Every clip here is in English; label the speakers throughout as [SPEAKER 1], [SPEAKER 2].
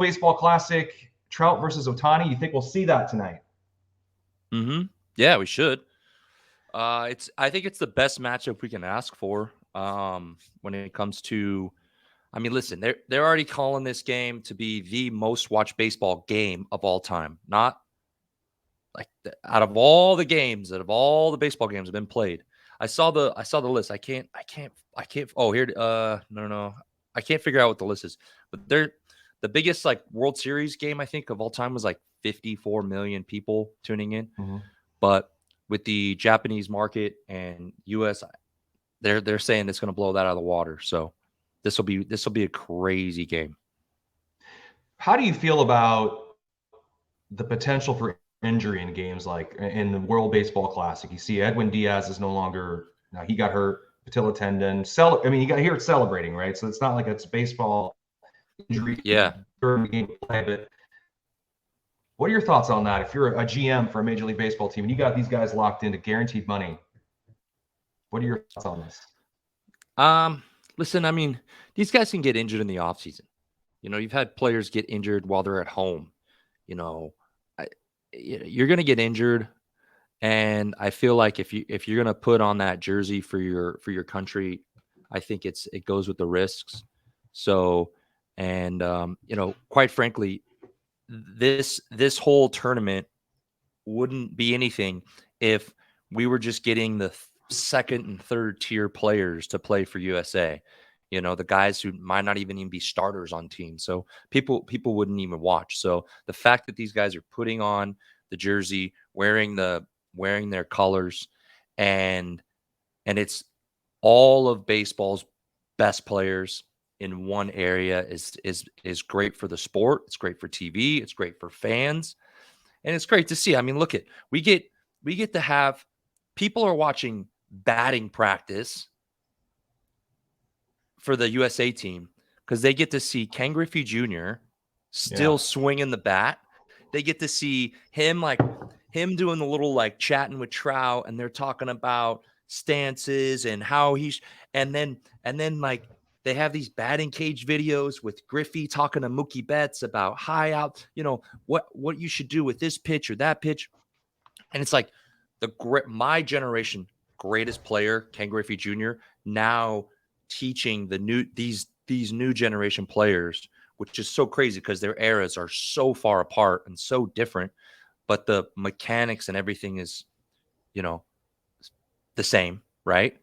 [SPEAKER 1] Baseball Classic, Trout versus Ohtani. You think we'll see that tonight?
[SPEAKER 2] Mm-hmm. Yeah, we should. I think it's the best matchup we can ask for. When it comes to, I mean, listen, they're already calling this game to be the most watched baseball game of all time. Not like out of all the games, out of all the baseball games have been played. I saw the list. I can't. Oh, here. No. I can't figure out what the list is. But the biggest like World Series game I think of all time was like 54 million people tuning in.
[SPEAKER 1] Mm-hmm.
[SPEAKER 2] But with the Japanese market and US, they're saying it's going to blow that out of the water. So this will be a crazy game.
[SPEAKER 1] How do you feel about the potential for injury in games like in the World Baseball Classic? You see Edwin Diaz is no longer, now he got hurt, patella tendon. I mean, you got here it's celebrating, right? So it's not like it's baseball injury
[SPEAKER 2] Yeah.
[SPEAKER 1] during the game of play. But what are your thoughts on that? If you're a GM for a Major League Baseball team and you got these guys locked into guaranteed money, what are your thoughts on this?
[SPEAKER 2] Listen, I mean, these guys can get injured in the offseason. You know, you've had players get injured while they're at home. You know, you're going to get injured, and I feel like if you're going to put on that jersey for your country, I think it goes with the risks. So, and you know, quite frankly, this whole tournament wouldn't be anything if we were just getting the second and third tier players to play for USA. You know, the guys who might not even be starters on teams. So people wouldn't even watch. So the fact that these guys are putting on the jersey, wearing their colors, and it's all of baseball's best players in one area is great for the sport. It's great for TV. It's great for fans. And it's great to see. I mean, look at we get to have people are watching batting practice for the USA team because they get to see Ken Griffey Jr. still swinging the bat. They get to see him doing the little like chatting with Trout, and they're talking about stances and how and then like they have these batting cage videos with Griffey talking to Mookie Betts about high out, you know, what you should do with this pitch or that pitch. And it's like my generation greatest player, Ken Griffey Jr., now teaching these new generation players, which is so crazy because their eras are so far apart and so different, but the mechanics and everything is, you know, the same, right?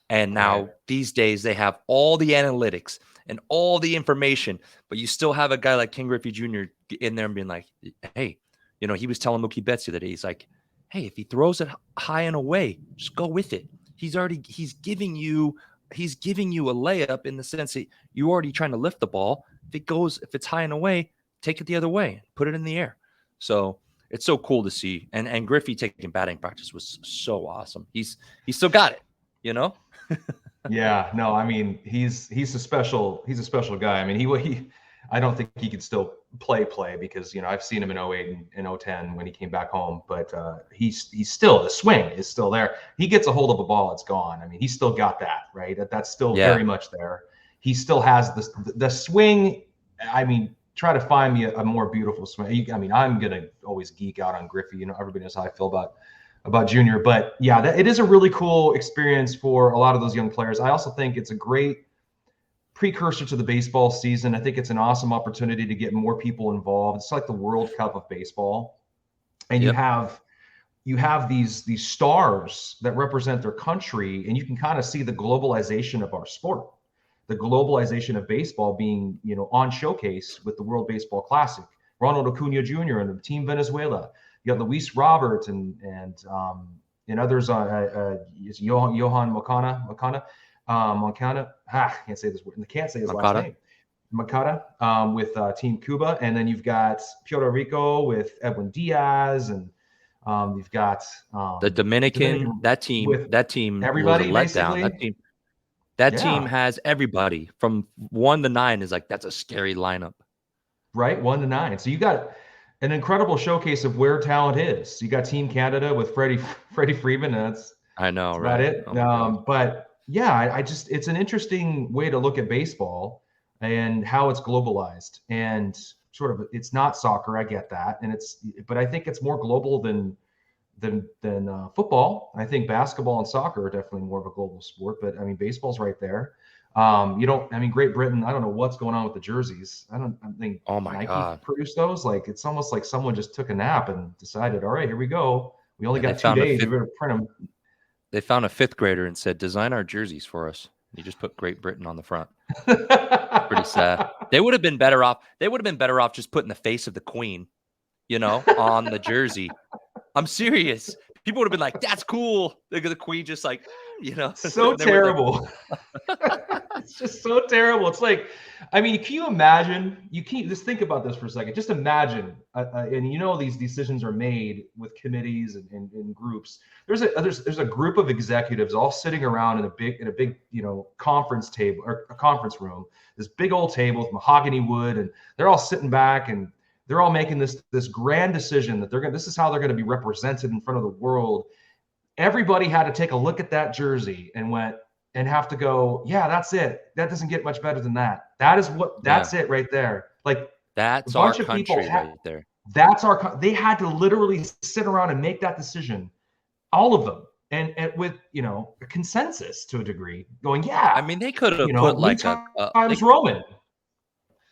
[SPEAKER 2] And now these days they have all the analytics and all the information, but you still have a guy like Ken Griffey Jr. in there and being like, hey, you know, he was telling Mookie Betts the other day, he's like, hey, if he throws it high and away, just go with it. He's giving you a layup in the sense that you're already trying to lift the ball. If it's high and away, take it the other way, put it in the air. So it's so cool to see. And Griffey taking batting practice was so awesome. He's still got it, you know?
[SPEAKER 1] Yeah, no, I mean he's a special guy. I mean he I don't think he could still play because you know I've seen him in 08 and 010 when he came back home, but he's still, the swing is still there. He gets a hold of a ball, it's gone. I mean he's still got that, right? That's still very much there. He still has the swing. I mean, try to find me a more beautiful swing. I mean, I'm gonna always geek out on Griffey. You know, everybody knows how I feel about Junior, but yeah, it is a really cool experience for a lot of those young players. I also think it's a great precursor to the baseball season. I think it's an awesome opportunity to get more people involved. It's like the World Cup of baseball, and you have these stars that represent their country, and you can kind of see the globalization of our sport, the globalization of baseball being, you know, on showcase with the World Baseball Classic. Ronald Acuna Jr. and Team Venezuela. You got Luis Robert and others. Johan Moncada. Can't say this word. Can't say his last name. Moncada with Team Cuba, and then you've got Puerto Rico with Edwin Diaz, and you've got
[SPEAKER 2] the Dominican. That team
[SPEAKER 1] everybody
[SPEAKER 2] was a letdown. That team has everybody from 1 to 9. Is like that's a scary lineup.
[SPEAKER 1] Right, 1 to 9. So you got an incredible showcase of where talent is. You got Team Canada with Freddie Freeman. That's about it. But yeah, it's an interesting way to look at baseball and how it's globalized. And sort of, it's not soccer. I get that, but I think it's more global than football. I think basketball and soccer are definitely more of a global sport, but I mean, baseball's right there. Great Britain, I don't know what's going on with the jerseys. I think
[SPEAKER 2] Oh my
[SPEAKER 1] Nike
[SPEAKER 2] God.
[SPEAKER 1] produced those. Like, it's almost like someone just took a nap and decided, all right, here we go. We only
[SPEAKER 2] Yeah,
[SPEAKER 1] got 2 days. We better print them.
[SPEAKER 2] They found a fifth grader and said, design our jerseys for us. You just put Great Britain on the front. Pretty sad. They would have been better off. They would have been better off just putting the face of the Queen, on the jersey. I'm serious. People would have been like, that's cool. Look at the Queen just like,
[SPEAKER 1] So terrible. It's just so terrible. It's like, I mean, can you imagine? Just think about this for a second. Just imagine, and these decisions are made with committees and groups. There's a group of executives all sitting around in a big conference table or a conference room. This big old table with mahogany wood, and they're all sitting back and they're all making this grand decision that this is how they're going to be represented in front of the world. Everybody had to take a look at that jersey and have to go, yeah, that's it. That doesn't get much better than that. That's it right there. Like,
[SPEAKER 2] that's our country right there.
[SPEAKER 1] They had to literally sit around and make that decision, all of them, and with a consensus to a degree, going, yeah.
[SPEAKER 2] I mean, they could have put like
[SPEAKER 1] times Roman.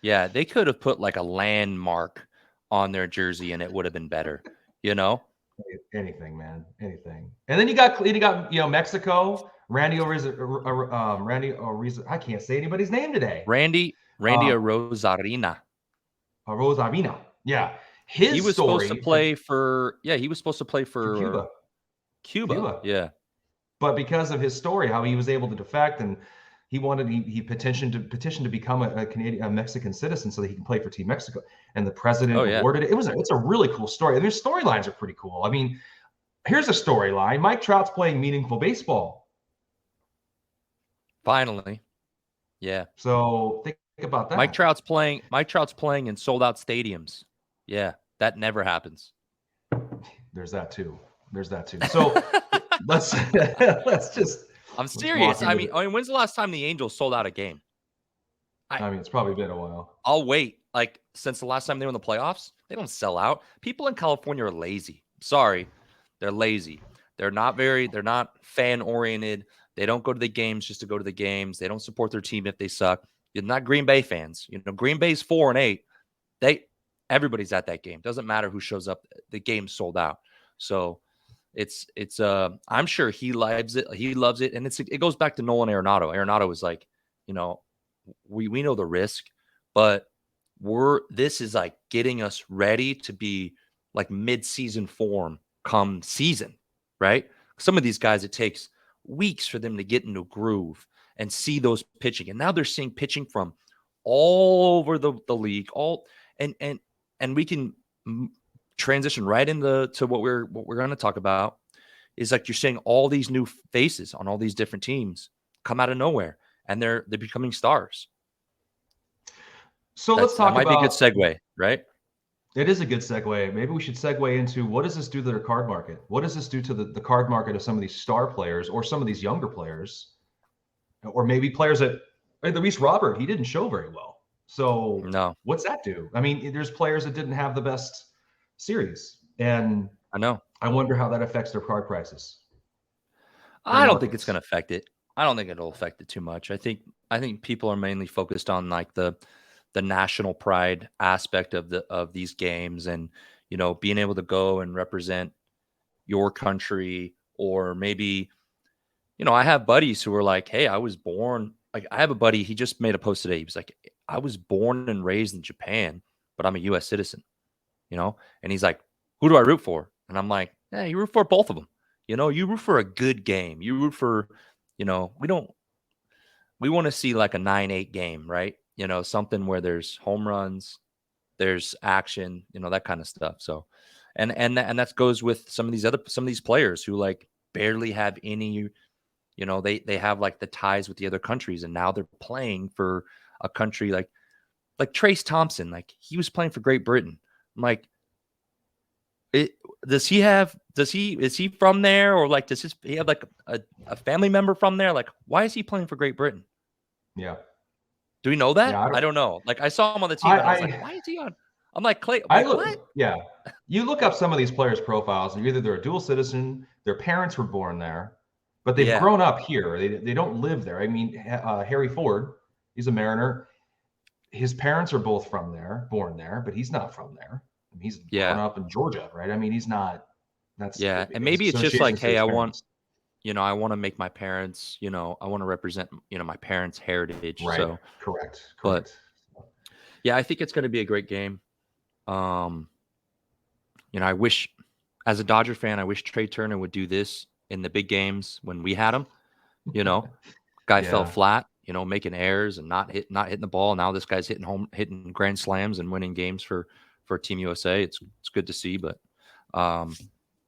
[SPEAKER 2] Yeah, they could have put like a landmark on their jersey, and it would have been better.
[SPEAKER 1] Anything, man, anything. And then you got Mexico, Randy Orozarena. I can't say anybody's name today.
[SPEAKER 2] Randy Arozarena.
[SPEAKER 1] Arozarena. Yeah.
[SPEAKER 2] He was supposed to play for Cuba. Yeah.
[SPEAKER 1] But because of his story, how he was able to defect, and he petitioned to become a Mexican citizen so that he can play for Team Mexico, and the president awarded it. It's a really cool story, and their storylines are pretty cool. I mean, here's a storyline: Mike Trout's playing meaningful baseball.
[SPEAKER 2] Finally, yeah.
[SPEAKER 1] So think about that.
[SPEAKER 2] Mike Trout's playing in sold out stadiums. Yeah, that never happens.
[SPEAKER 1] There's that too. So let's just.
[SPEAKER 2] I'm serious. I mean, when's the last time the Angels sold out a game?
[SPEAKER 1] I mean, it's probably been a while.
[SPEAKER 2] I'll wait. Like, since the last time they were in the playoffs, they don't sell out. People in California are lazy. Sorry. They're lazy. They're not fan oriented. They don't go to the games just to go to the games. They don't support their team if they suck. You're not Green Bay fans. Green Bay's 4-8. Everybody's at that game. Doesn't matter who shows up. The game's sold out. So it's I'm sure he loves it. He loves it. And it goes back to Nolan Arenado. Arenado was like, we know the risk, but this is like getting us ready to be like mid-season form come season, right? Some of these guys, it takes weeks for them to get into a groove and see those pitching. And now they're seeing pitching from all over the league, and we can transition right into what we're going to talk about. Is like you're seeing all these new faces on all these different teams come out of nowhere, and they're becoming stars.
[SPEAKER 1] So let's talk about.
[SPEAKER 2] That might be a good segue, right?
[SPEAKER 1] It is a good segue. Maybe we should segue into what does this do to their card market? What does this do to the card market of some of these star players or some of these younger players, or maybe players that Luis Robert, he didn't show very well. So
[SPEAKER 2] no,
[SPEAKER 1] what's that do? I mean, there's players that didn't have the best series, and
[SPEAKER 2] I know.
[SPEAKER 1] I wonder how that affects their card prices.
[SPEAKER 2] I don't think it's going to affect it. I don't think it'll affect it too much. I think people are mainly focused on like the national pride aspect of these games, and being able to go and represent your country, or maybe I have buddies who are like, hey, I was born, like I have a buddy, he just made a post today. He was like, I was born and raised in Japan, but I'm a US citizen, and he's like, who do I root for? And I'm like, yeah, you root for both of them. You root for a good game. You root for, we want to see like a 9-8 game, right? Something where there's home runs, there's action, that kind of stuff. So, and that goes with some of these players who like barely have any, they have like the ties with the other countries, and now they're playing for a country like Trace Thompson. Like, he was playing for Great Britain. I'm like, is he from there, or like does he have like a family member from there? Like, why is he playing for Great Britain?
[SPEAKER 1] Yeah.
[SPEAKER 2] Do we know that?
[SPEAKER 1] Yeah,
[SPEAKER 2] I don't know. Like, I saw him on the team, and I was like, why is he on? I'm like, Clay,
[SPEAKER 1] I
[SPEAKER 2] wait, what?
[SPEAKER 1] look, yeah. You look up some of these players' profiles, and either they're a dual citizen, their parents were born there, but they've
[SPEAKER 2] Yeah.
[SPEAKER 1] grown up here. They don't live there. I mean, Harry Ford, he's a Mariner. His parents are both from there, born there, but he's not from there. I mean, he's grown
[SPEAKER 2] Yeah.
[SPEAKER 1] up in Georgia, right? I mean, he's not. That's
[SPEAKER 2] Yeah. And
[SPEAKER 1] his
[SPEAKER 2] maybe it's just like,
[SPEAKER 1] associations to
[SPEAKER 2] hey,
[SPEAKER 1] his
[SPEAKER 2] I want,
[SPEAKER 1] parents.
[SPEAKER 2] I want to make my parents, I want to represent, my parents' heritage.
[SPEAKER 1] Right.
[SPEAKER 2] So,
[SPEAKER 1] Correct.
[SPEAKER 2] but
[SPEAKER 1] Correct.
[SPEAKER 2] yeah, I think it's going to be a great game. I wish, as a Dodger fan, I wish Trey Turner would do this in the big games when we had him. Guy fell
[SPEAKER 1] Yeah.
[SPEAKER 2] flat, making errors and not hitting the ball. Now this guy's hitting grand slams and winning games for Team USA. It's good to see, but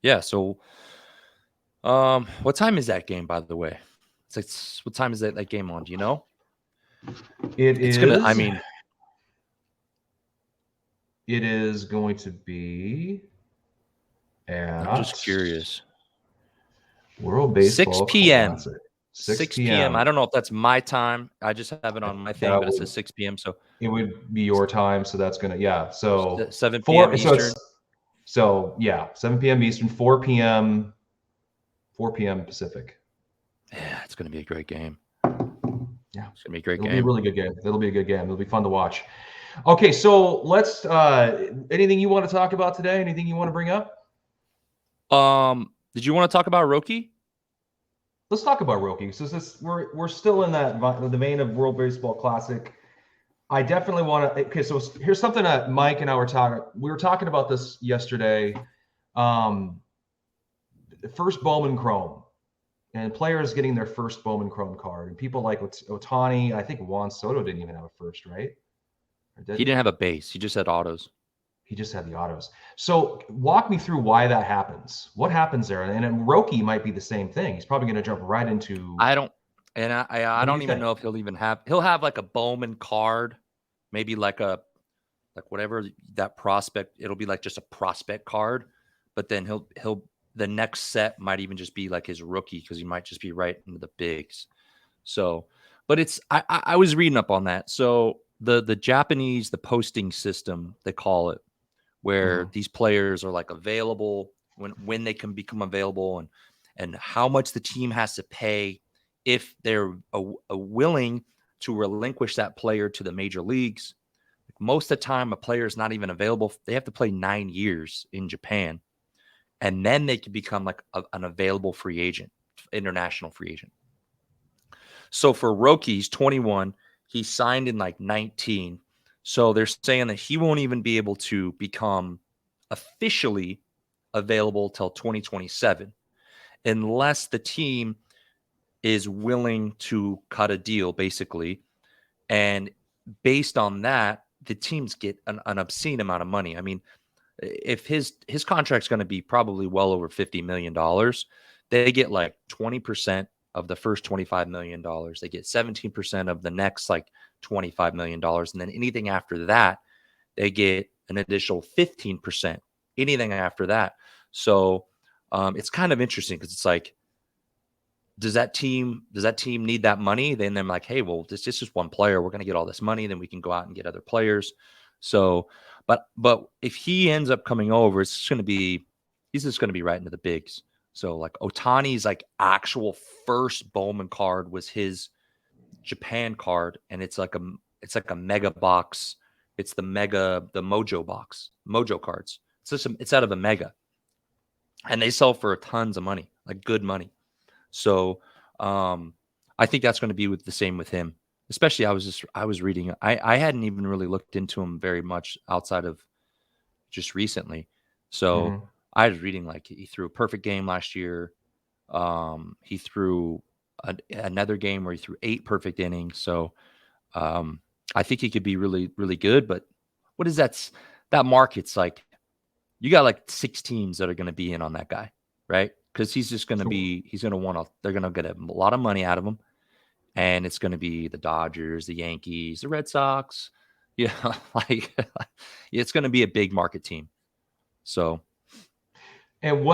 [SPEAKER 2] yeah. So, what time is that game, by the way? What time is that game on? Do you know?
[SPEAKER 1] It's
[SPEAKER 2] gonna. I mean,
[SPEAKER 1] it is going to be at
[SPEAKER 2] I'm just curious.
[SPEAKER 1] World Baseball
[SPEAKER 2] 6 p.m.
[SPEAKER 1] Classic.
[SPEAKER 2] 6 p.m. I don't know if that's my time. I just have it on my thing, but it says 6 p.m. So
[SPEAKER 1] it would be your time. So that's gonna, yeah. So
[SPEAKER 2] 7 p.m. Eastern.
[SPEAKER 1] So yeah, 7 p.m. Eastern, 4 p.m. Pacific.
[SPEAKER 2] Yeah, it's gonna be a great game.
[SPEAKER 1] Yeah,
[SPEAKER 2] it's gonna be a great
[SPEAKER 1] game.
[SPEAKER 2] It'll
[SPEAKER 1] be a really good game. It'll be a good game. It'll be fun to watch. Okay, so let's. Anything you want to talk about today? Anything you want to bring up?
[SPEAKER 2] Did you want to talk about Roki?
[SPEAKER 1] Let's talk about Roki. So we're still in the vein of World Baseball Classic. I definitely want to. Okay, so here's something that Mike and I were talking. We were talking about this yesterday. The first Bowman Chrome, and players getting their first Bowman Chrome card, and people like Ohtani. I think Juan Soto didn't even have a first, right?
[SPEAKER 2] He didn't have a base. He just had autos.
[SPEAKER 1] He just had the autos. So walk me through why that happens. What happens there? And Roki might be the same thing. He's probably going to jump right into.
[SPEAKER 2] I don't even know if he'll have like a Bowman card, maybe like whatever that prospect. It'll be like just a prospect card, but then the next set might even just be like his rookie because he might just be right into the bigs. So, but I was reading up on that. So the Japanese, the posting system, they call it, where these players are like available when they can become available and how much the team has to pay if they're willing to relinquish that player to the major leagues. Most of the time, a player is not even available. They have to play 9 years in Japan, and then they can become like an available free agent, international free agent. So for Roki, he's 21. He signed in like 19. So they're saying that he won't even be able to become officially available till 2027 unless the team is willing to cut a deal, basically. And based on that, the teams get an obscene amount of money. I mean, if his contract's going to be probably well over $50 million, they get like 20% of the first $25 million. They get 17% of the next like $25 million. And then anything after that, they get an additional 15%, anything after that. So it's kind of interesting because it's like, does that team need that money? Then they're like, hey, well, this is just one player. We're going to get all this money. Then we can go out and get other players. So, but if he ends up coming over, he's just going to be right into the bigs. So like Ohtani's like actual first Bowman card was his Japan card, and it's like a mega box. It's the Mojo box, Mojo cards. It's out of a mega, and they sell for tons of money, like good money. So I think that's going to be the same with him. Especially, I was reading. I hadn't even really looked into him very much outside of just recently. So I was reading like he threw a perfect game last year. He threw another game where he threw 8 perfect innings. So I think he could be really, really good. But what is that? That market's like, you got like 6 teams that are going to be in on that guy, right? Because he's just going to be, they're going to get a lot of money out of him. And it's going to be the Dodgers, the Yankees, the Red Sox. Yeah, like it's going to be a big market team. So.
[SPEAKER 1] And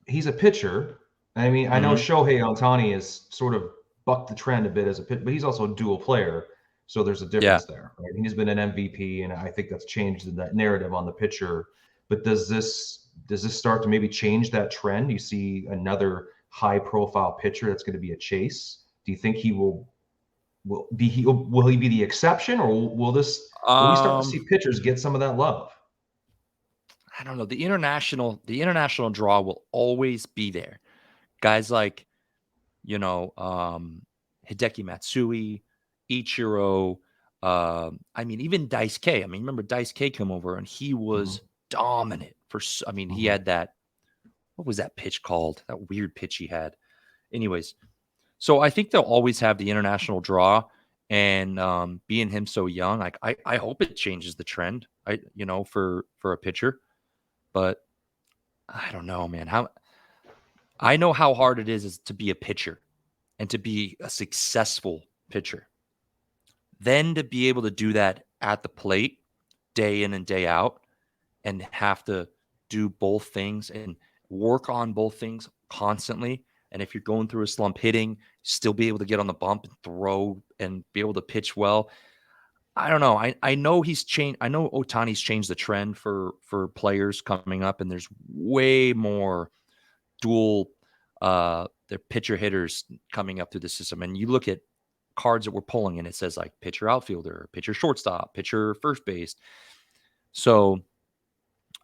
[SPEAKER 1] he's a pitcher. I mean, I know Shohei Ohtani has sort of bucked the trend a bit as a pitcher, but he's also a dual player. So there's a
[SPEAKER 2] Yeah.
[SPEAKER 1] difference there, right? He's been an MVP, and I think that's changed that narrative on the pitcher. But does this start to maybe change that trend? You see another high profile pitcher that's going to be a Chase. Do you think he will he be the exception, or will we start to see pitchers get some of that love?
[SPEAKER 2] I don't know. The international draw will always be there. Guys like, Hideki Matsui, Ichiro, I mean, even Dice K. I mean, remember Dice K come over and he was dominant he had that, what was that pitch called? That weird pitch he had. Anyways, so I think they'll always have the international draw, and being him so young, like I hope it changes the trend, for a pitcher, but I don't know, man. I know how hard it is to be a pitcher and to be a successful pitcher. Then to be able to do that at the plate day in and day out and have to do both things and work on both things constantly. And if you're going through a slump hitting, still be able to get on the bump and throw and be able to pitch well. I don't know. I know he's changed. I know Ohtani's changed the trend for players coming up, and there's way more dual their pitcher hitters coming up through the system. And you look at cards that we're pulling and it says like pitcher outfielder, pitcher shortstop, pitcher first base. So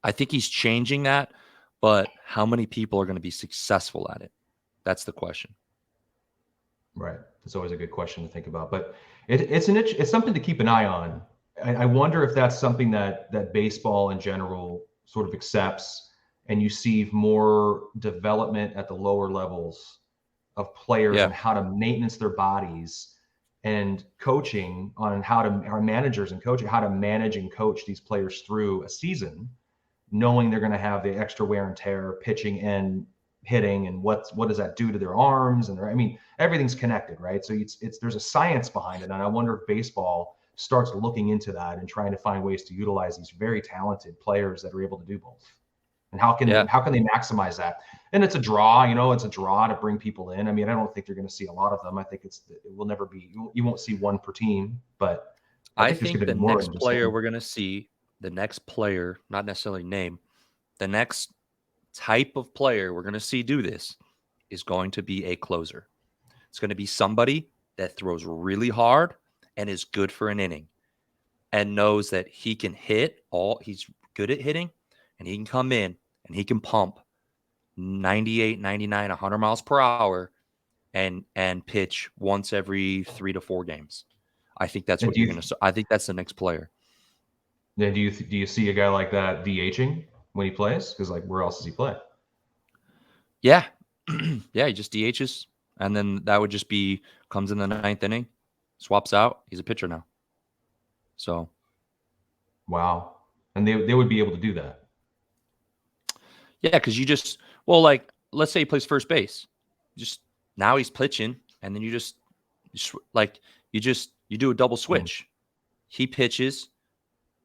[SPEAKER 2] I think he's changing that, but how many people are going to be successful at it? That's the question.
[SPEAKER 1] Right. It's always a good question to think about, but it's something to keep an eye on. I wonder if that's something that baseball in general sort of accepts, and you see more development at the lower levels of players and how to maintenance their bodies, and coaching on our managers and coaching how to manage and coach these players through a season, knowing they're going to have the extra wear and tear, pitching and hitting, and what does that do to their arms and everything's connected, right? So there's a science behind it, and I wonder if baseball starts looking into that and trying to find ways to utilize these very talented players that are able to do both. And how can they maximize that? And it's a draw, it's a draw to bring people in. I mean, I don't think you're going to see a lot of them. I think it will never be. You won't see one per team, but
[SPEAKER 2] I think the next player we're going to see, the next player, not necessarily name, the next type of player we're going to see do this is going to be a closer. It's going to be somebody that throws really hard and is good for an inning and knows that he can he's good at hitting, and he can come in and he can pump 98, 99, 100 miles per hour and pitch once every 3 to 4 games. I think that's what you're going to. I think that's the next player.
[SPEAKER 1] Then do you see a guy like that DHing when he plays? Because where else does he play?
[SPEAKER 2] Yeah, yeah, he just DHs, and then that would just be comes in the 9th inning, swaps out. He's a pitcher now. So,
[SPEAKER 1] wow, and they would be able to do that.
[SPEAKER 2] Yeah, because let's say he plays first base, just now he's pitching, and then you do a double switch. He pitches,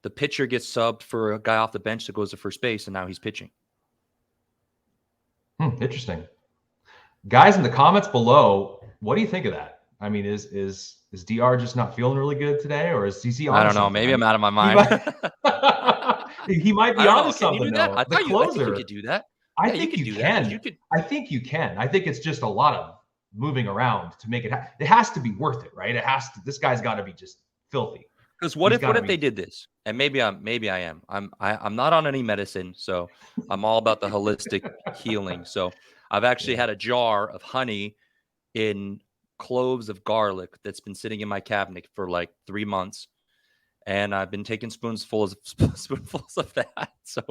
[SPEAKER 2] the pitcher gets subbed for a guy off the bench that goes to first base, and now he's pitching.
[SPEAKER 1] Interesting. Guys in the comments below, what do you think of that? I mean, is DR just not feeling really good today, or is CC on?
[SPEAKER 2] I don't know. Maybe I'm out of my mind.
[SPEAKER 1] He might be on to something.
[SPEAKER 2] Can you do that? I think you could do that.
[SPEAKER 1] I think you can. I think you can. I think it's just a lot of moving around to make it. It has to be worth it, right? It has to. This guy's got to be just filthy.
[SPEAKER 2] Because what if they did this? And maybe I am. I'm not on any medicine, so I'm all about the holistic healing. So I've actually had a jar of honey in cloves of garlic that's been sitting in my cabinet for like 3 months, and I've been taking spoonfuls of that. So,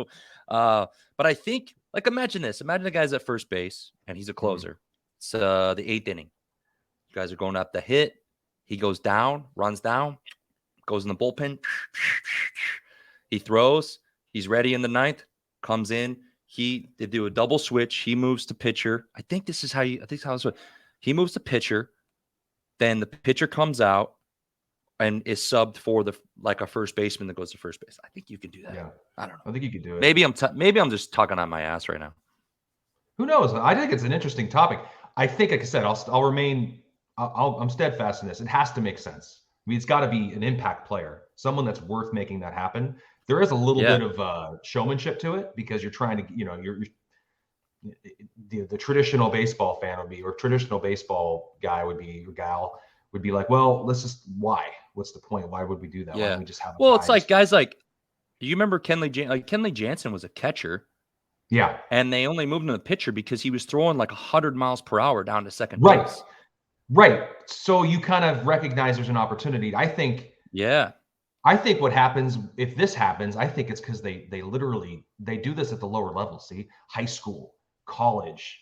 [SPEAKER 2] but I think, imagine this: imagine the guy's at first base and he's a closer. It's the 8th inning. You guys are going up the hit. He goes down, runs down, goes in the bullpen. He throws. He's ready in the 9th. Comes in. They do a double switch. He moves to pitcher. I think how it's. He moves to pitcher. Then the pitcher comes out and is subbed for a first baseman that goes to first base. I think you can do that.
[SPEAKER 1] Yeah.
[SPEAKER 2] I don't know.
[SPEAKER 1] I think you could do it.
[SPEAKER 2] Maybe I'm just talking on my ass right now.
[SPEAKER 1] Who knows? I think it's an interesting topic. I think, like I said, I'm steadfast in this. It has to make sense. mean, it's got to be an impact player, someone that's worth making that happen. There is a little bit of showmanship to it because you're trying to, you're the traditional baseball fan would be, or traditional baseball guy would be, or gal would be like, well, let's just, why? What's the point? Why would we do that? Why don't we just have a
[SPEAKER 2] well,
[SPEAKER 1] guy
[SPEAKER 2] it's like guys like, you remember Kenley Jansen was a catcher.
[SPEAKER 1] Yeah.
[SPEAKER 2] And they only moved him to the pitcher because he was throwing like 100 miles per hour down to second
[SPEAKER 1] Right.
[SPEAKER 2] base.
[SPEAKER 1] Right. So you kind of recognize there's an opportunity. I think what happens if this happens, I think it's because they literally do this at the lower levels. See, high school, college,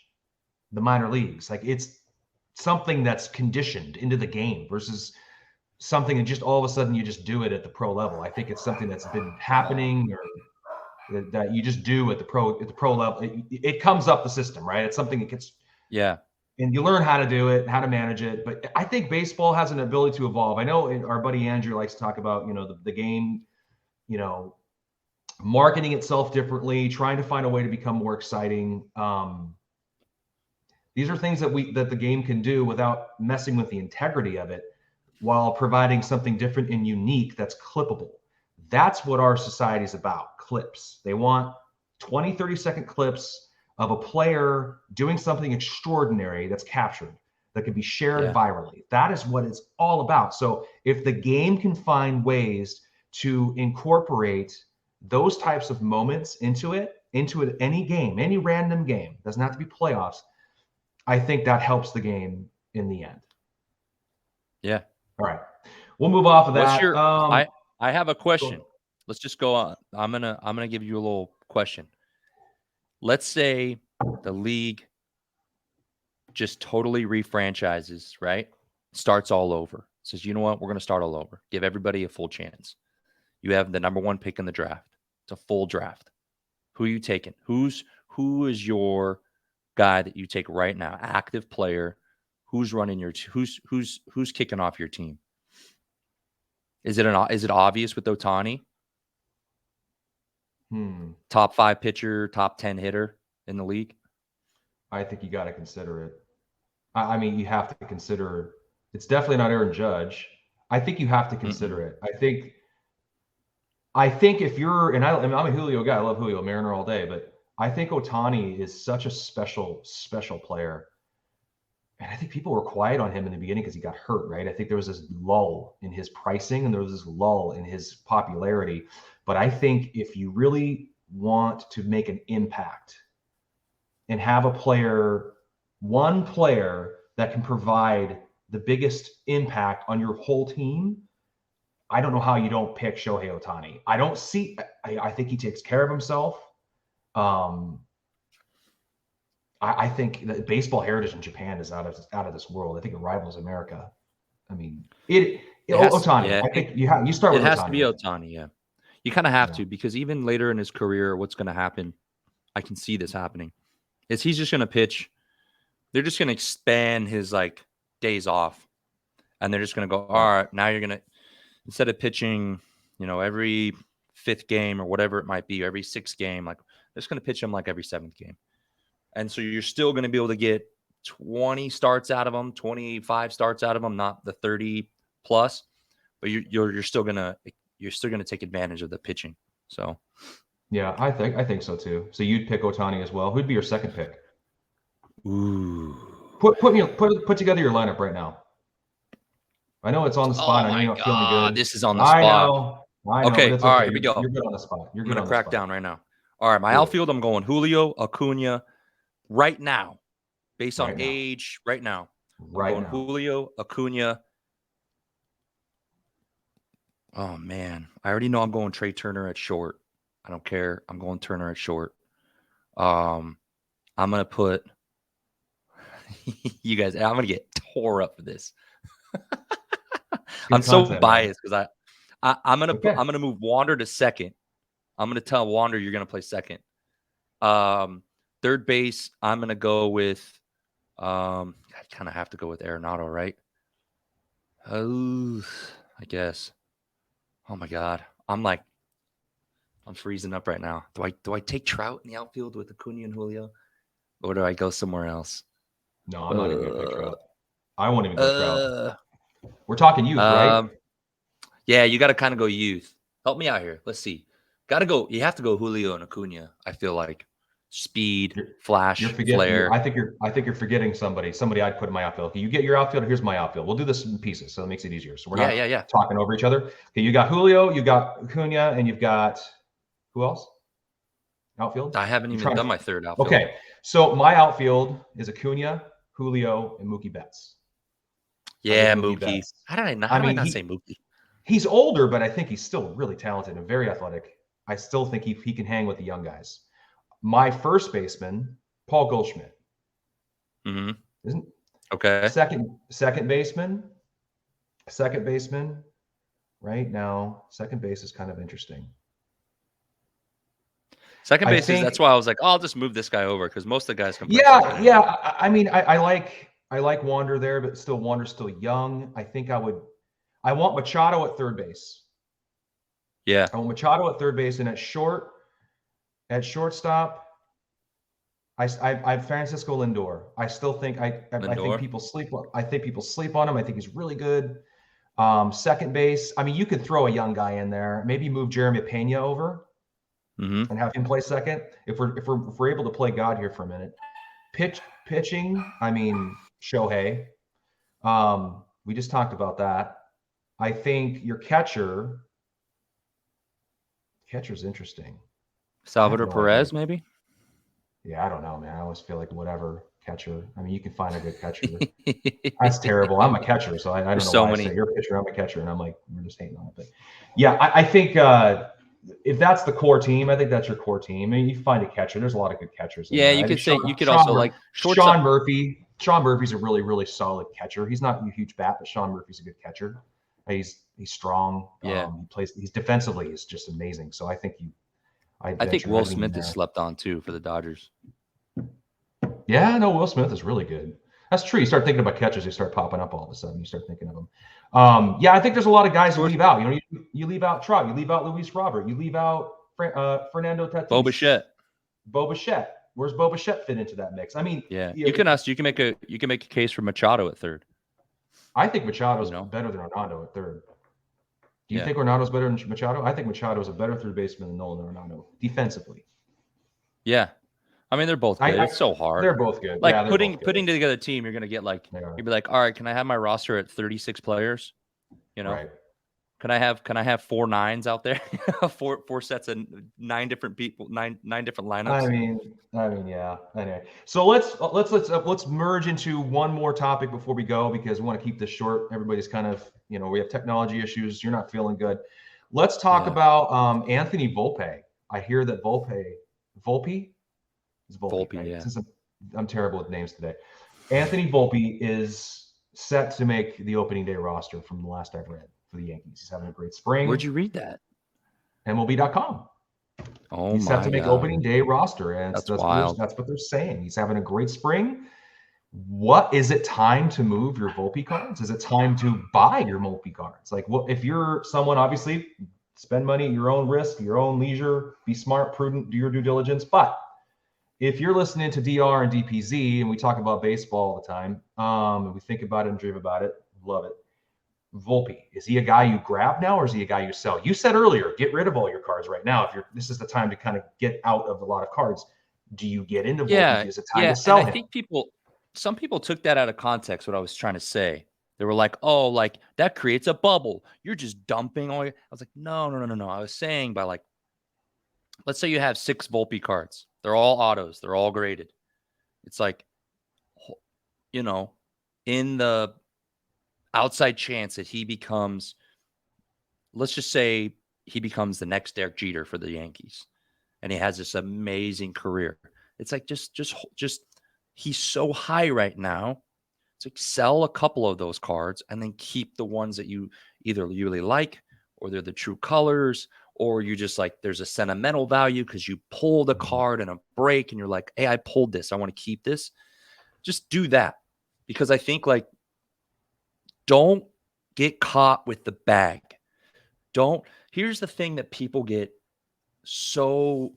[SPEAKER 1] the minor leagues. Like, it's something that's conditioned into the game versus something that just all of a sudden you just do it at the pro level. I think it's something that's been happening, or that you just do at the pro level. It comes up the system, right? It's something that gets and you learn how to do it, how to manage it. But I think baseball has an ability to evolve. I know our buddy Andrew likes to talk about, the game, marketing itself differently, trying to find a way to become more exciting. These are things that the game can do without messing with the integrity of it, while providing something different and unique that's clippable. That's what our society is about, clips. They want 20, 30-second clips of a player doing something extraordinary that's captured, that can be shared virally. That is what it's all about. So if the game can find ways to incorporate those types of moments into any game, any random game, doesn't have to be playoffs, I think that helps the game in the end.
[SPEAKER 2] Yeah.
[SPEAKER 1] All right. We'll move off of that.
[SPEAKER 2] I have a question. Let's just go on. I'm gonna give you a little question. Let's say the league just totally refranchises, right? Starts all over. Says, you know what? We're going to start all over. Give everybody a full chance. You have the number 1 pick in the draft. It's a full draft. Who are you taking? Who is your guy that you take right now? Active player. Who's running your who's kicking off your team? Is it obvious with Ohtani? Top 5 pitcher, top 10 hitter in the league?
[SPEAKER 1] I think you got to consider it. I mean, you have to consider it's definitely not Aaron Judge. I think you have to consider it. I think if you're, and I'm a Julio guy. I love Julio, Mariner all day, but I think Ohtani is such a special player. And I think people were quiet on him in the beginning because he got hurt, right? I think there was this lull in his pricing and there was this lull in his popularity. But I think if you really want to make an impact and have one player that can provide the biggest impact on your whole team, I don't know how you don't pick Shohei Ohtani. I think he takes care of himself. I think that baseball heritage in Japan is out of this world. I think it rivals America. I mean, Ohtani. Yeah, I think you start with Ohtani. It
[SPEAKER 2] has to be Ohtani, yeah. You kind of have to, because even later in his career, what's going to happen, I can see this happening, is he's just going to pitch. They're just going to expand his days off, and they're just going to go, all right, now you're going to, instead of pitching, every 5th game or whatever it might be, every 6th game, they're just going to pitch him every 7th game. And so you're still going to be able to get 20 starts out of them, 25 starts out of them, not the 30 plus, but you're still going to take advantage of the pitching. So,
[SPEAKER 1] yeah, I think so too. So you'd pick Ohtani as well. Who'd be your second pick?
[SPEAKER 2] Ooh,
[SPEAKER 1] put together your lineup right now. I know it's on the spot. I know you're not feeling good.
[SPEAKER 2] This is on the spot.
[SPEAKER 1] I know.
[SPEAKER 2] Okay, all right, here we go.
[SPEAKER 1] You're good on the spot.
[SPEAKER 2] I'm going to crack down right now. All right, my outfield, I'm going Julio, Acuna right now, based on age right now. Julio, Acuna. Oh, man. I already know I'm going Trey Turner at short. I don't care. I'm going Turner at short. I'm going to put you guys, I'm going to get tore up for this. I'm so biased because I'm going to move Wander to second. I'm going to tell Wander you're going to play second. Third base, I'm going to go with I kind of have to go with Arenado, right? Oh, I guess. Oh my God. I'm freezing up right now. Do I take Trout in the outfield with Acuna and Julio? Or do I go somewhere else?
[SPEAKER 1] No, I'm not even going to pick Trout. I won't even go Trout. We're talking youth, right?
[SPEAKER 2] Yeah, you got to kind of go youth. Help me out here. Let's see. Got to go. You have to go Julio and Acuna. I feel like speed,
[SPEAKER 1] You're, you're
[SPEAKER 2] flash,
[SPEAKER 1] forgetting.
[SPEAKER 2] flair.
[SPEAKER 1] I think you're forgetting somebody. Somebody I'd put in my outfield. Okay, you get your outfield. Here's my outfield. We'll do this in pieces, so it makes it easier. So we're
[SPEAKER 2] Yeah,
[SPEAKER 1] not
[SPEAKER 2] yeah, yeah.
[SPEAKER 1] talking over each other. Okay, you got Julio, you got Acuna, and you've got who else? Outfield.
[SPEAKER 2] I haven't
[SPEAKER 1] You're
[SPEAKER 2] even
[SPEAKER 1] trying
[SPEAKER 2] done
[SPEAKER 1] to.
[SPEAKER 2] my third outfield.
[SPEAKER 1] Okay, so my outfield is Acuna, Julio, and Mookie Betts.
[SPEAKER 2] Yeah,
[SPEAKER 1] Mookie
[SPEAKER 2] Mookie.
[SPEAKER 1] Betts.
[SPEAKER 2] How did
[SPEAKER 1] I
[SPEAKER 2] I
[SPEAKER 1] mean,
[SPEAKER 2] not say Mookie?
[SPEAKER 1] he's older, but I think he's still really talented and very athletic. I still think he can hang with the young guys. My first baseman, Paul Goldschmidt.
[SPEAKER 2] Mm-hmm.
[SPEAKER 1] Isn't
[SPEAKER 2] Okay.
[SPEAKER 1] second baseman? Right now, second base is kind of interesting.
[SPEAKER 2] Second base is that's why I was like, oh, I'll just move this guy over because most of the guys can play
[SPEAKER 1] Yeah,
[SPEAKER 2] second.
[SPEAKER 1] yeah. I mean, I like Wander there, but still Wander's still young. I think I want Machado at third base.
[SPEAKER 2] Yeah.
[SPEAKER 1] I want Machado at third base, and at shortstop, I have Francisco Lindor. I still think I think people sleep. I think people sleep on him. I think he's really good. Second base. I mean, you could throw a young guy in there. Maybe move Jeremy Pena over and have him play second. If we're able to play God here for a minute. Pitching. I mean, Shohei. We just talked about that. I think your catcher's interesting.
[SPEAKER 2] Salvador Perez, maybe?
[SPEAKER 1] Yeah, I don't know, man. I always feel like whatever catcher. I mean, you can find a good catcher. That's terrible. I'm a catcher, so I don't know
[SPEAKER 2] so
[SPEAKER 1] why
[SPEAKER 2] many.
[SPEAKER 1] I say you're a pitcher, I'm a catcher, and I'm like, we're just hating on it. But yeah, I think if that's the core team, I think that's your core team. I mean, you find a catcher. There's a lot of good catchers.
[SPEAKER 2] Yeah, you could say you could also like
[SPEAKER 1] Sean Murphy. Sean Murphy's a really, really solid catcher. He's not a huge bat, but Sean Murphy's a good catcher. He's strong.
[SPEAKER 2] Yeah.
[SPEAKER 1] He's defensively is just amazing. So I think
[SPEAKER 2] I think Will Smith is slept on too for the Dodgers.
[SPEAKER 1] Yeah, no, Will Smith is really good. That's true. You start thinking about catchers, they start popping up all of a sudden. You start thinking of them. Yeah, I think there's a lot of guys who leave out. You know, you leave out Trout, you leave out Luis Robert, you leave out Fernando Tatis. Bo Bichette. Where's Bo Bichette fit into that mix? I mean,
[SPEAKER 2] yeah, you can make a case for Machado at third.
[SPEAKER 1] I think Machado's better than Arenado at third. Do you think Arenado's better than Machado? I think Machado is a better third baseman than Nolan Arenado defensively.
[SPEAKER 2] Yeah. I mean, they're both good. It's so hard.
[SPEAKER 1] They're both good.
[SPEAKER 2] Like putting together a team, you're gonna get like you'd be like, all right, can I have my roster at 36 players? You know, can I have 4 nines out there? four sets of 9 different people, nine different lineups.
[SPEAKER 1] I mean, yeah. Anyway, so let's merge into one more topic before we go because we want to keep this short. Everybody's kind of, you know, we have technology issues. You're not feeling good. Let's talk about Anthony Volpe. I hear that Volpe. Volpe, right?
[SPEAKER 2] yeah.
[SPEAKER 1] I'm terrible with names today. Anthony Volpe is set to make the opening day roster from the last I've read for the Yankees. He's having a great spring.
[SPEAKER 2] Where'd you read that?
[SPEAKER 1] MLB.com.
[SPEAKER 2] Oh,
[SPEAKER 1] he's set to make opening day roster, and
[SPEAKER 2] that's wild.
[SPEAKER 1] That's what they're saying. He's having a great spring. What is it time to move your Volpe cards? Is it time to buy your Volpe cards? Like, what if you're someone, obviously, spend money at your own risk, your own leisure, be smart, prudent, do your due diligence, but if you're listening to DR and DPZ and we talk about baseball all the time, and we think about it and dream about it, love it. Volpe, is he a guy you grab now or is he a guy you sell? You said earlier, get rid of all your cards right now. This is the time to kind of get out of a lot of cards. Do you get into Volpe? Is it time to sell him?
[SPEAKER 2] I think some people took that out of context, what I was trying to say. They were like, oh, like that creates a bubble. You're just dumping all your. I was like, no. I was saying by like, let's say you have 6 Volpe cards. They're all autos. They're all graded. It's like, you know, in the outside chance that he becomes, let's just say he becomes the next Derek Jeter for the Yankees and he has this amazing career. It's like, just he's so high right now. It's like sell a couple of those cards and then keep the ones that you either really like or they're the true colors. Or you just like, there's a sentimental value because you pulled a card in a break and you're like, hey, I pulled this. I want to keep this. Just do that. Because I think like, don't get caught with the bag. Here's the thing that people get so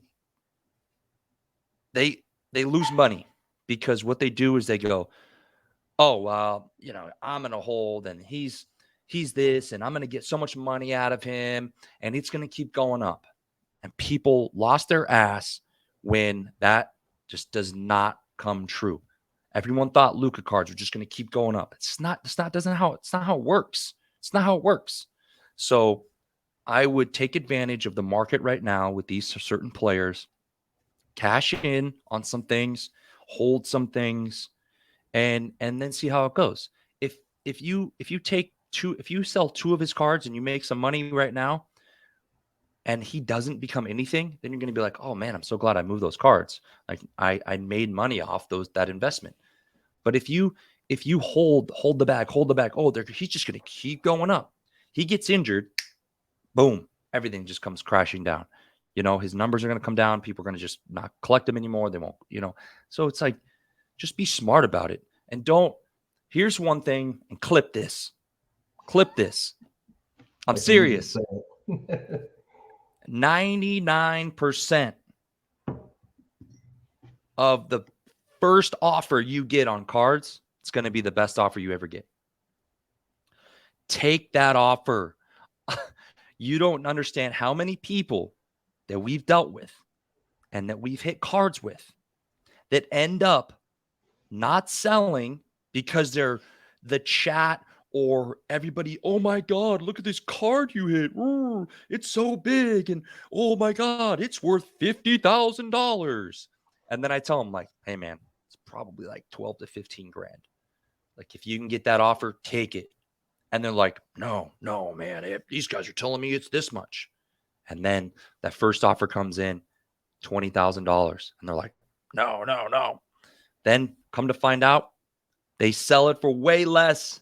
[SPEAKER 2] they lose money because what they do is they go, oh, well, you know, I'm in a hole. Then he's he's this, and I'm going to get so much money out of him, and it's going to keep going up. And people lost their ass when that just does not come true. Everyone thought Luka cards were just going to keep going up. It's not how it works. It's not how it works. So I would take advantage of the market right now with these certain players, cash in on some things, hold some things, and then see how it goes. If you sell 2 of his cards and you make some money right now, and he doesn't become anything, then you're going to be like, oh man, I'm so glad I moved those cards. Like I made money off that investment. But if you hold the bag, oh, he's just going to keep going up. He gets injured, boom, everything just comes crashing down. His numbers are going to come down. People are going to just not collect them anymore. They won't, So it's like, just be smart about it. And here's one thing, and clip this. I'm serious. 99% of the first offer you get on cards, it's going to be the best offer you ever get. Take that offer. You don't understand how many people that we've dealt with and that we've hit cards with that end up not selling because they're the chat or everybody, oh my God, look at this card you hit. Ooh, it's so big. And oh my God, it's worth $50,000. And then I tell them like, hey man, it's probably like 12 to 15 grand. Like if you can get that offer, take it. And they're like, no, man, these guys are telling me it's this much. And then that first offer comes in, $20,000. And they're like, no. Then come to find out, they sell it for way less.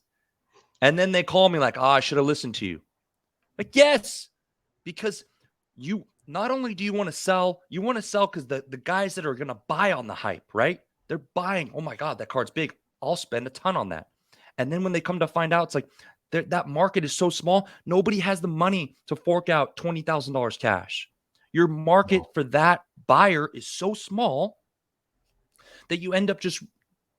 [SPEAKER 2] And then they call me like, I should have listened to you. Like, yes, because you not only do you want to sell because the guys that are going to buy on the hype, right? They're buying, oh my God, that card's big. I'll spend a ton on that. And then when they come to find out, it's like that market is so small, nobody has the money to fork out $20,000 cash. Your market for that buyer is so small that you end up just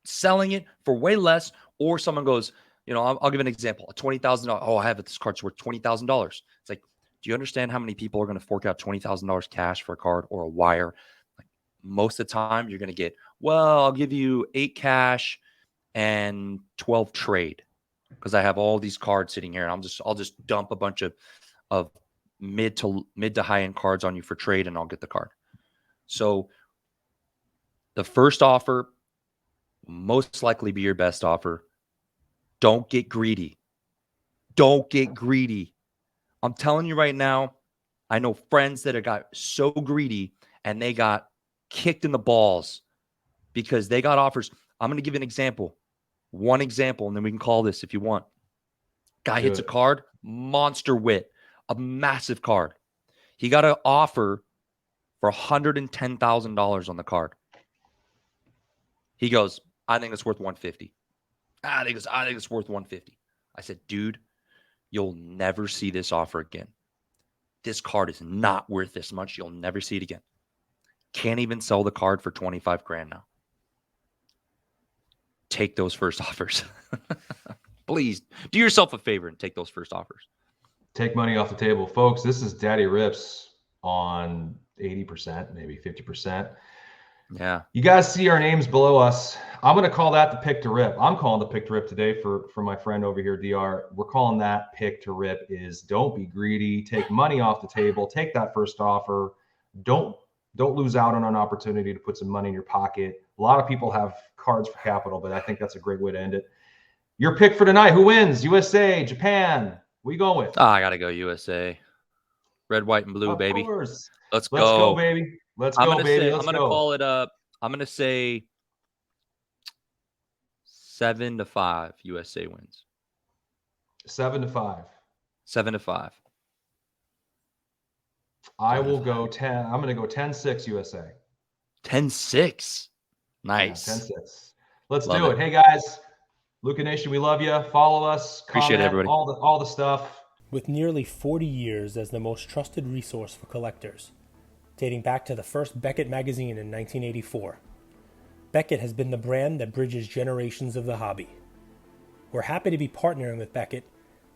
[SPEAKER 2] selling it for way less. Or someone goes, I'll give an example. A $20,000. Oh, I have it. This card's worth $20,000. It's like, do you understand how many people are going to fork out $20,000 cash for a card or a wire? Like most of the time, you're going to get, well, I'll give you 8 cash and 12 trade because I have all these cards sitting here, and I'll just dump a bunch of mid to high end cards on you for trade, and I'll get the card. So the first offer will most likely be your best offer. Don't get greedy. I'm telling you right now, I know friends that have got so greedy and they got kicked in the balls because they got offers. I'm going to give you an example. One example, and then we can call this if you want. Guy hits a card, monster wit, a massive card. He got an offer for $110,000 on the card. He goes, I think it's worth $150. I think it's worth $150. I said, dude, you'll never see this offer again. This card is not worth this much. You'll never see it again. Can't even sell the card for 25 grand now. Take those first offers. Please do yourself a favor and take those first offers.
[SPEAKER 1] Take money off the table. Folks, this is Daddy Rips on 80%, maybe 50%.
[SPEAKER 2] Yeah.
[SPEAKER 1] You guys see our names below us. I'm going to call that the pick to rip. I'm calling the pick to rip today for my friend over here, DR. We're calling that pick to rip is don't be greedy. Take money off the table. Take that first offer. Don't lose out on an opportunity to put some money in your pocket. A lot of people have cards for capital, but I think that's a great way to end it. Your pick for tonight. Who wins? USA, Japan. What you going with?
[SPEAKER 2] I got to go USA. Red, white, and blue,
[SPEAKER 1] of
[SPEAKER 2] baby.
[SPEAKER 1] Course.
[SPEAKER 2] Let's
[SPEAKER 1] go, baby. Let's go, baby.
[SPEAKER 2] I'm going to call it up. I'm going to say 7-5 USA wins.
[SPEAKER 1] 7-5.
[SPEAKER 2] 7-5.
[SPEAKER 1] I will go 10. I'm going to go 10-6 USA.
[SPEAKER 2] 10-6. Nice.
[SPEAKER 1] Yeah, 10-6. Let's do it. Hey guys, Luka Nation, we love you. Follow us.
[SPEAKER 2] Appreciate it, everybody.
[SPEAKER 1] All the stuff.
[SPEAKER 3] With nearly 40 years as the most trusted resource for collectors, dating back to the first Beckett magazine in 1984, Beckett has been the brand that bridges generations of the hobby. We're happy to be partnering with Beckett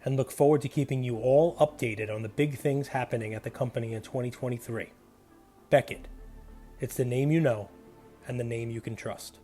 [SPEAKER 3] and look forward to keeping you all updated on the big things happening at the company in 2023. Beckett. It's the name you know and the name you can trust.